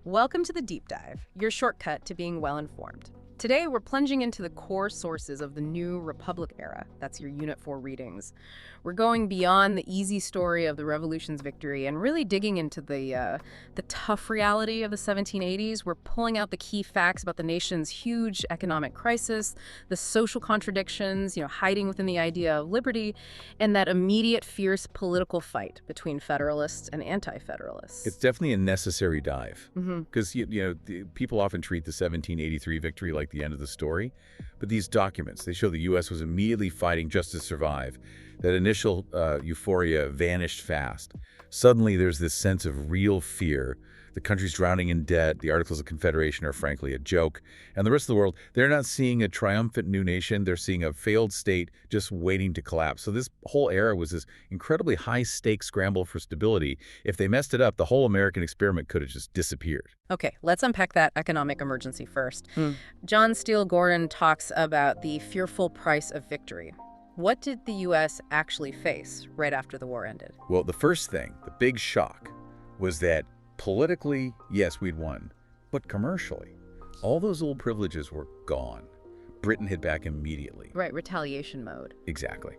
Welcome to the Deep Dive, your shortcut to being well-informed. Today, we're plunging into the core sources of the new Republic era. That's your Unit 4 readings. We're going beyond the easy story of the Revolution's victory and really digging into the tough reality of the 1780s. We're pulling out the key facts about the nation's huge economic crisis, the social contradictions, hiding within the idea of liberty, and that immediate fierce political fight between Federalists and anti-Federalists. It's definitely a necessary dive because people often treat the 1783 victory like the end of the story, but these documents, they show the U.S. was immediately fighting just to survive. That initial euphoria vanished fast. Suddenly, there's this sense of real fear. The country's drowning in debt. The Articles of Confederation are frankly a joke. And the rest of the world, they're not seeing a triumphant new nation. They're seeing a failed state just waiting to collapse. So this whole era was this incredibly high-stakes scramble for stability. If they messed it up, the whole American experiment could have just disappeared. Okay, let's unpack that economic emergency first. John Steele Gordon talks about the fearful price of victory. What did the U.S. actually face right after the war ended? Well, the first thing, the big shock, was that politically, yes, we'd won, but commercially, all those old privileges were gone. Britain hit back immediately. Right, retaliation mode. Exactly.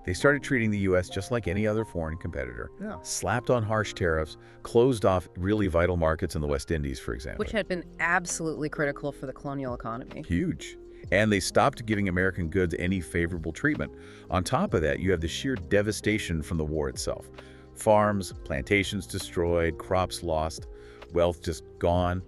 They started treating the U.S. just like any other foreign competitor, slapped on harsh tariffs, closed off really vital markets in the West Indies, for example. Which had been absolutely critical for the colonial economy. Huge. And they stopped giving American goods any favorable treatment. On top of that, you have the sheer devastation from the war itself. Farms, plantations destroyed, crops lost, wealth just gone.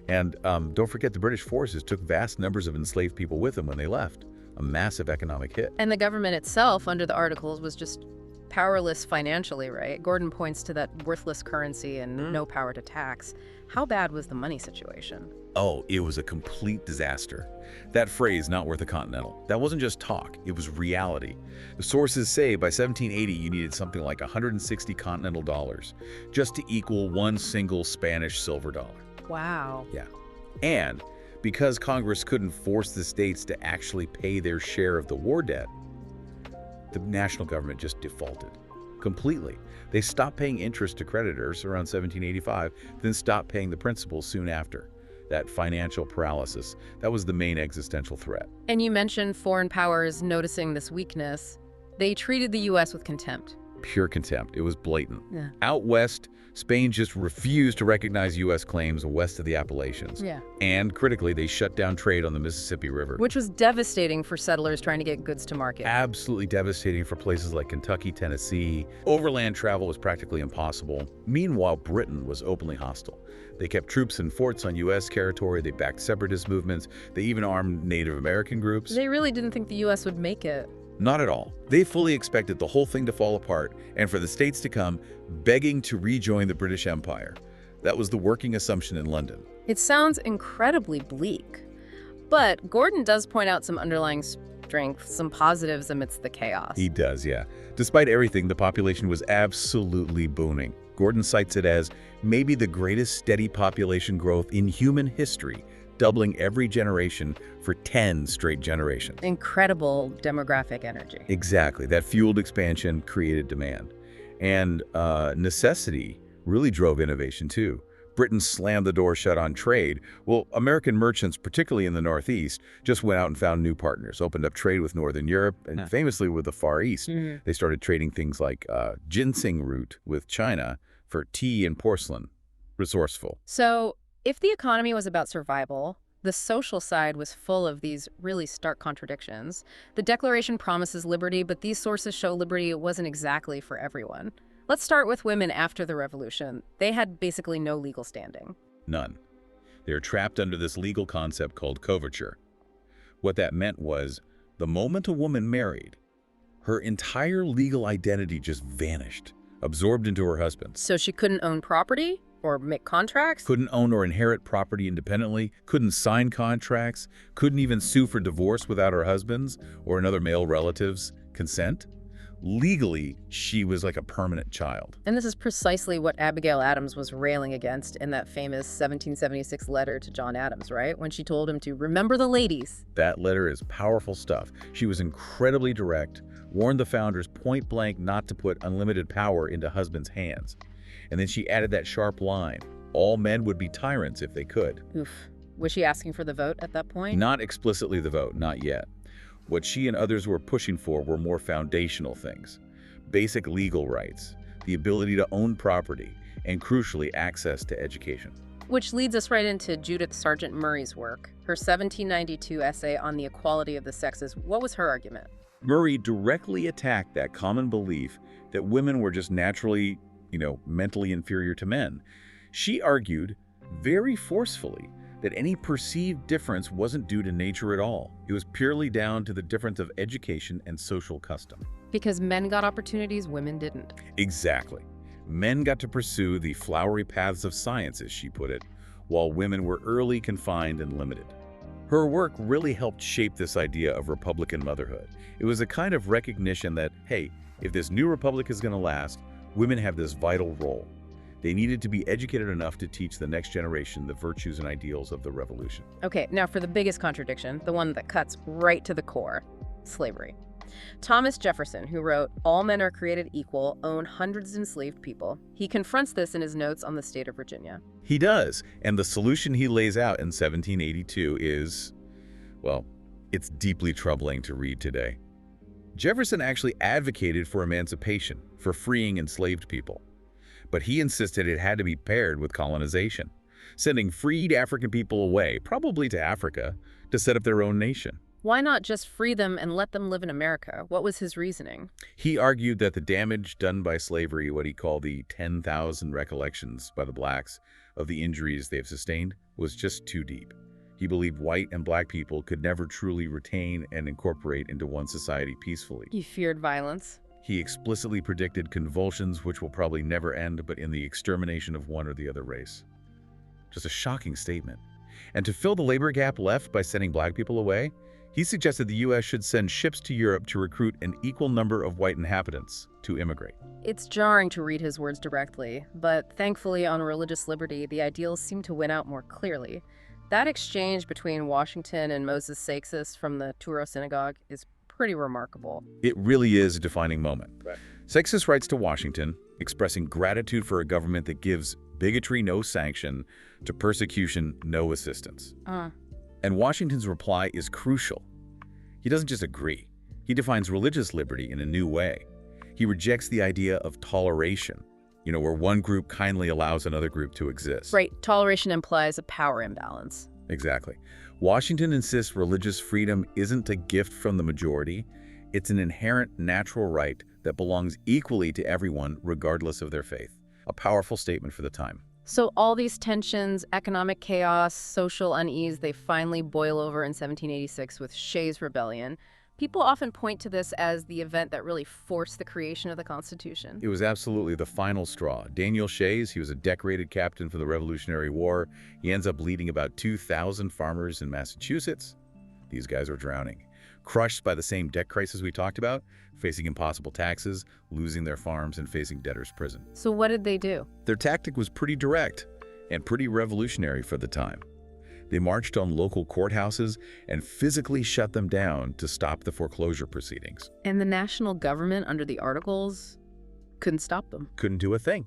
And don't forget, the British forces took vast numbers of enslaved people with them when they left. A massive economic hit. And the government itself, under the Articles, was just powerless financially, right? Gordon points to that worthless currency and no power to tax. How bad was the money situation? Oh, it was a complete disaster. That phrase, not worth a continental, that wasn't just talk, it was reality. The sources say by 1780 you needed something like 160 continental dollars just to equal one single Spanish silver dollar. Wow. Yeah. And because Congress couldn't force the states to actually pay their share of the war debt, the national government just defaulted completely. They stopped paying interest to creditors around 1785, then stopped paying the principal soon after. That financial paralysis, that was the main existential threat. And you mentioned foreign powers noticing this weakness. They treated the U.S. with contempt. Pure contempt. It was blatant. Yeah. Out west, Spain just refused to recognize U.S. claims west of the Appalachians. Yeah. And critically, they shut down trade on the Mississippi River. Which was devastating for settlers trying to get goods to market. Absolutely devastating for places like Kentucky, Tennessee. Overland travel was practically impossible. Meanwhile, Britain was openly hostile. They kept troops in forts on U.S. territory. They backed separatist movements. They even armed Native American groups. They really didn't think the U.S. would make it. Not at all. They fully expected the whole thing to fall apart and for the states to come begging to rejoin the British Empire. That was the working assumption in London. It sounds incredibly bleak. But Gordon does point out some underlying strength, some positives amidst the chaos. He does, yeah. Despite everything, the population was absolutely booming. Gordon cites it as maybe the greatest steady population growth in human history, doubling every generation for 10 straight generations. Incredible demographic energy. Exactly. That fueled expansion, created demand. And necessity really drove innovation too. Britain slammed the door shut on trade. Well, American merchants, particularly in the Northeast, just went out and found new partners, opened up trade with Northern Europe, and famously with the Far East. They started trading things like ginseng root with China for tea and porcelain. Resourceful. So, if the economy was about survival, the social side was full of these really stark contradictions. The Declaration promises liberty, but these sources show liberty wasn't exactly for everyone. Let's start with women after the Revolution. They had basically no legal standing. None. They were trapped under this legal concept called coverture. What that meant was, the moment a woman married, her entire legal identity just vanished, absorbed into her husband. So she couldn't own property? Or make contracts? Couldn't own or inherit property independently, couldn't sign contracts, couldn't even sue for divorce without her husband's or another male relative's consent. Legally, she was like a permanent child. And this is precisely what Abigail Adams was railing against in that famous 1776 letter to John Adams, right? When she told him to remember the ladies. That letter is powerful stuff. She was incredibly direct, warned the founders point blank not to put unlimited power into husbands' hands. And then she added that sharp line, all men would be tyrants if they could. Oof. Was she asking for the vote at that point? Not explicitly the vote, not yet. What she and others were pushing for were more foundational things. Basic legal rights, the ability to own property, and crucially, access to education. Which leads us right into Judith Sargent Murray's work. Her 1792 essay on the equality of the sexes. What was her argument? Murray directly attacked that common belief that women were just naturally, mentally inferior to men. She argued very forcefully that any perceived difference wasn't due to nature at all. It was purely down to the difference of education and social custom. Because men got opportunities women didn't. Exactly. Men got to pursue the flowery paths of science, as she put it, while women were early confined and limited. Her work really helped shape this idea of Republican motherhood. It was a kind of recognition that, hey, if this new republic is going to last, women have this vital role. They needed to be educated enough to teach the next generation the virtues and ideals of the revolution. Okay, now for the biggest contradiction, the one that cuts right to the core, slavery. Thomas Jefferson, who wrote, "All men are created equal, own hundreds of enslaved people." He confronts this in his notes on the state of Virginia. He does, and the solution he lays out in 1782 is, well, it's deeply troubling to read today. Jefferson actually advocated for emancipation, for freeing enslaved people. But he insisted it had to be paired with colonization, sending freed African people away, probably to Africa, to set up their own nation. Why not just free them and let them live in America? What was his reasoning? He argued that the damage done by slavery, what he called the 10,000 recollections by the blacks of the injuries they've sustained, was just too deep. He believed white and black people could never truly retain and incorporate into one society peacefully. He feared violence. He explicitly predicted convulsions which will probably never end, but in the extermination of one or the other race. Just a shocking statement. And to fill the labor gap left by sending black people away, he suggested the U.S. should send ships to Europe to recruit an equal number of white inhabitants to immigrate. It's jarring to read his words directly, but thankfully on religious liberty, the ideals seem to win out more clearly. That exchange between Washington and Moses Seixas from the Touro Synagogue is pretty remarkable. It really is a defining moment. Right. Seixas writes to Washington, expressing gratitude for a government that gives bigotry no sanction, to persecution no assistance. And Washington's reply is crucial. He doesn't just agree. He defines religious liberty in a new way. He rejects the idea of toleration, where one group kindly allows another group to exist. Right. Toleration implies a power imbalance. Exactly. Washington insists religious freedom isn't a gift from the majority. It's an inherent natural right that belongs equally to everyone, regardless of their faith. A powerful statement for the time. So all these tensions, economic chaos, social unease, they finally boil over in 1786 with Shays' Rebellion. People often point to this as the event that really forced the creation of the Constitution. It was absolutely the final straw. Daniel Shays, he was a decorated captain for the Revolutionary War. He ends up leading about 2,000 farmers in Massachusetts. These guys are drowning, crushed by the same debt crisis we talked about, facing impossible taxes, losing their farms, and facing debtor's prison. So what did they do? Their tactic was pretty direct and pretty revolutionary for the time. They marched on local courthouses and physically shut them down to stop the foreclosure proceedings. And the national government under the Articles couldn't stop them. Couldn't do a thing.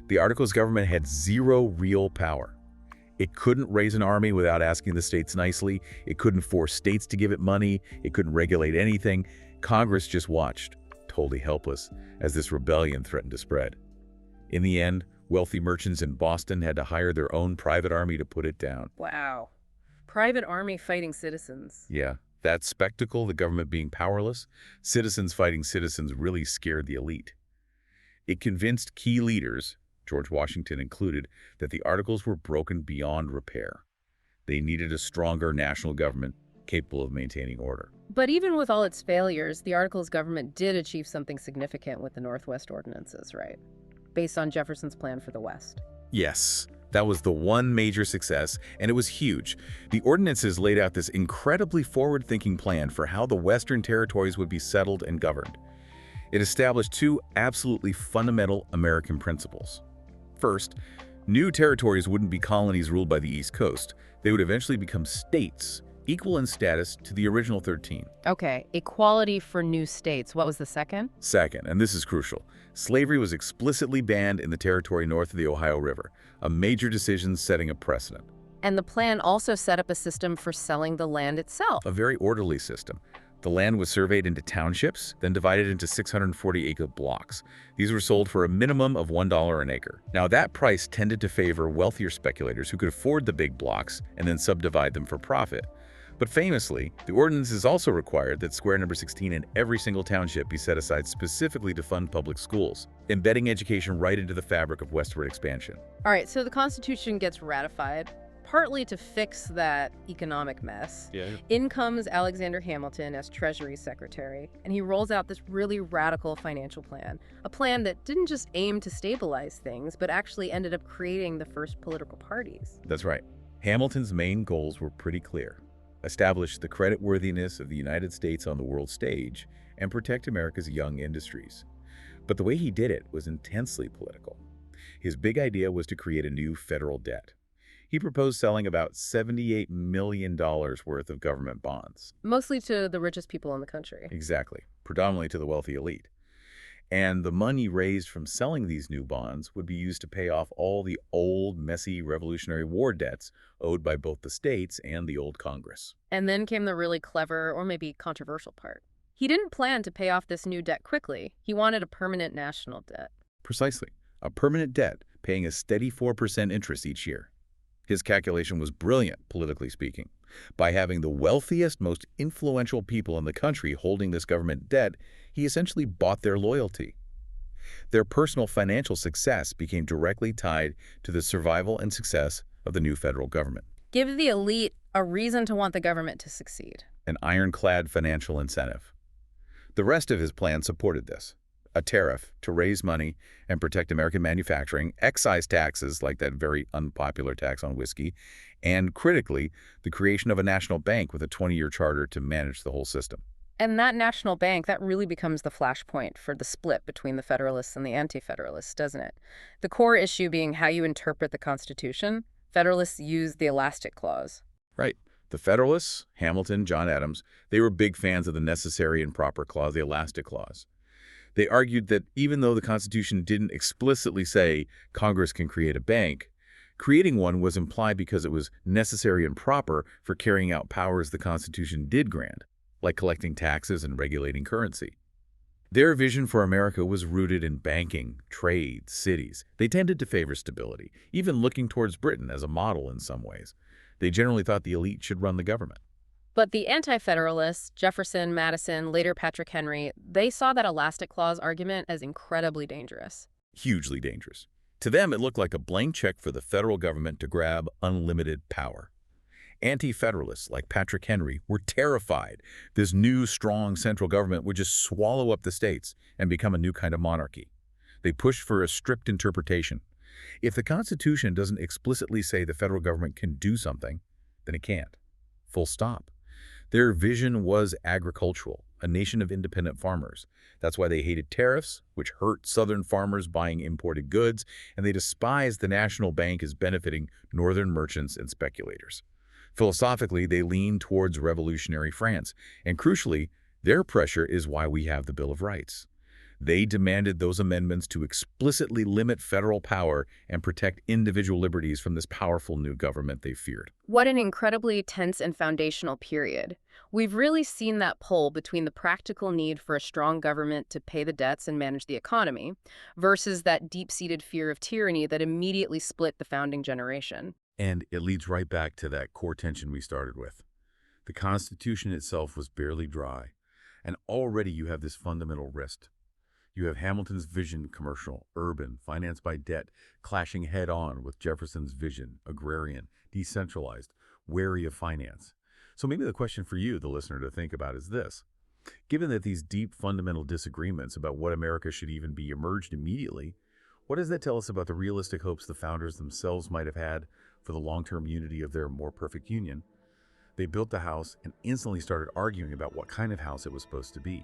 The Articles government had zero real power. It couldn't raise an army without asking the states nicely. It couldn't force states to give it money. It couldn't regulate anything. Congress just watched, totally helpless, as this rebellion threatened to spread. In the end, wealthy merchants in Boston had to hire their own private army to put it down. Wow. Private army fighting citizens. Yeah, that spectacle, the government being powerless, citizens fighting citizens, really scared the elite. It convinced key leaders, George Washington included, that the Articles were broken beyond repair. They needed a stronger national government capable of maintaining order. But even with all its failures, the Articles government did achieve something significant with the Northwest Ordinances, right? Based on Jefferson's plan for the West. Yes, that was the one major success, and it was huge. The ordinances laid out this incredibly forward-thinking plan for how the Western territories would be settled and governed. It established two absolutely fundamental American principles. First, new territories wouldn't be colonies ruled by the East Coast. They would eventually become states, equal in status to the original 13. Okay, equality for new states. What was the second? Second, and this is crucial, slavery was explicitly banned in the territory north of the Ohio River. a major decision setting a precedent. And the plan also set up a system for selling the land itself. A very orderly system. The land was surveyed into townships, then divided into 640-acre blocks. These were sold for a minimum of $1 an acre. Now, that price tended to favor wealthier speculators who could afford the big blocks and then subdivide them for profit. But famously, the ordinances also required that square number 16 in every single township be set aside specifically to fund public schools, embedding education right into the fabric of westward expansion. All right, so the Constitution gets ratified, partly to fix that economic mess. In comes Alexander Hamilton as Treasury Secretary, and he rolls out this really radical financial plan, a plan that didn't just aim to stabilize things, but actually ended up creating the first political parties. That's right. Hamilton's main goals were pretty clear. Establish the creditworthiness of the United States on the world stage and protect America's young industries. But the way he did it was intensely political. His big idea was to create a new federal debt. He proposed selling about $78 million worth of government bonds. Mostly to the richest people in the country. Exactly, predominantly to the wealthy elite. And the money raised from selling these new bonds would be used to pay off all the old, messy Revolutionary War debts owed by both the states and the old Congress. And then came the really clever, or maybe controversial part. He didn't plan to pay off this new debt quickly. He wanted a permanent national debt. Precisely. A permanent debt paying a steady 4% interest each year. His calculation was brilliant, politically speaking. By having the wealthiest, most influential people in the country holding this government debt, he essentially bought their loyalty. Their personal financial success became directly tied to the survival and success of the new federal government. Give the elite a reason to want the government to succeed. An ironclad financial incentive. The rest of his plan supported this. A tariff to raise money and protect American manufacturing, excise taxes like that very unpopular tax on whiskey, and critically, the creation of a national bank with a 20-year charter to manage the whole system. And that national bank, that really becomes the flashpoint for the split between the Federalists and the Anti-Federalists, doesn't it? The core issue being how you interpret the Constitution. Federalists use the Elastic Clause. Right. The Federalists, Hamilton, John Adams, they were big fans of the Necessary and Proper Clause, the Elastic Clause. They argued that even though the Constitution didn't explicitly say Congress can create a bank, creating one was implied because it was necessary and proper for carrying out powers the Constitution did grant, like collecting taxes and regulating currency. Their vision for America was rooted in banking, trade, cities. They tended to favor stability, even looking towards Britain as a model in some ways. They generally thought the elite should run the government. But the Anti-Federalists, Jefferson, Madison, later Patrick Henry, they saw that Elastic Clause argument as incredibly dangerous. Hugely dangerous. To them, it looked like a blank check for the federal government to grab unlimited power. Anti-Federalists like Patrick Henry were terrified this new, strong central government would just swallow up the states and become a new kind of monarchy. They pushed for a strict interpretation. If the Constitution doesn't explicitly say the federal government can do something, then it can't. Full stop. Their vision was agricultural, a nation of independent farmers. That's why they hated tariffs, which hurt Southern farmers buying imported goods, and they despised the national bank as benefiting Northern merchants and speculators. Philosophically, they leaned towards revolutionary France, and crucially, their pressure is why we have the Bill of Rights. They demanded those amendments to explicitly limit federal power and protect individual liberties from this powerful new government they feared. What an incredibly tense and foundational period. We've really seen that pull between the practical need for a strong government to pay the debts and manage the economy versus that deep-seated fear of tyranny that immediately split the founding generation. And it leads right back to that core tension we started with. The Constitution itself was barely dry, and already you have this fundamental risk. You have Hamilton's vision, commercial, urban, financed by debt, clashing head-on with Jefferson's vision, agrarian, decentralized, wary of finance. So maybe the question for you, the listener, to think about is this. Given that these deep fundamental disagreements about what America should even be emerged immediately, what does that tell us about the realistic hopes the founders themselves might have had for the long-term unity of their more perfect union? They built the house and instantly started arguing about what kind of house it was supposed to be.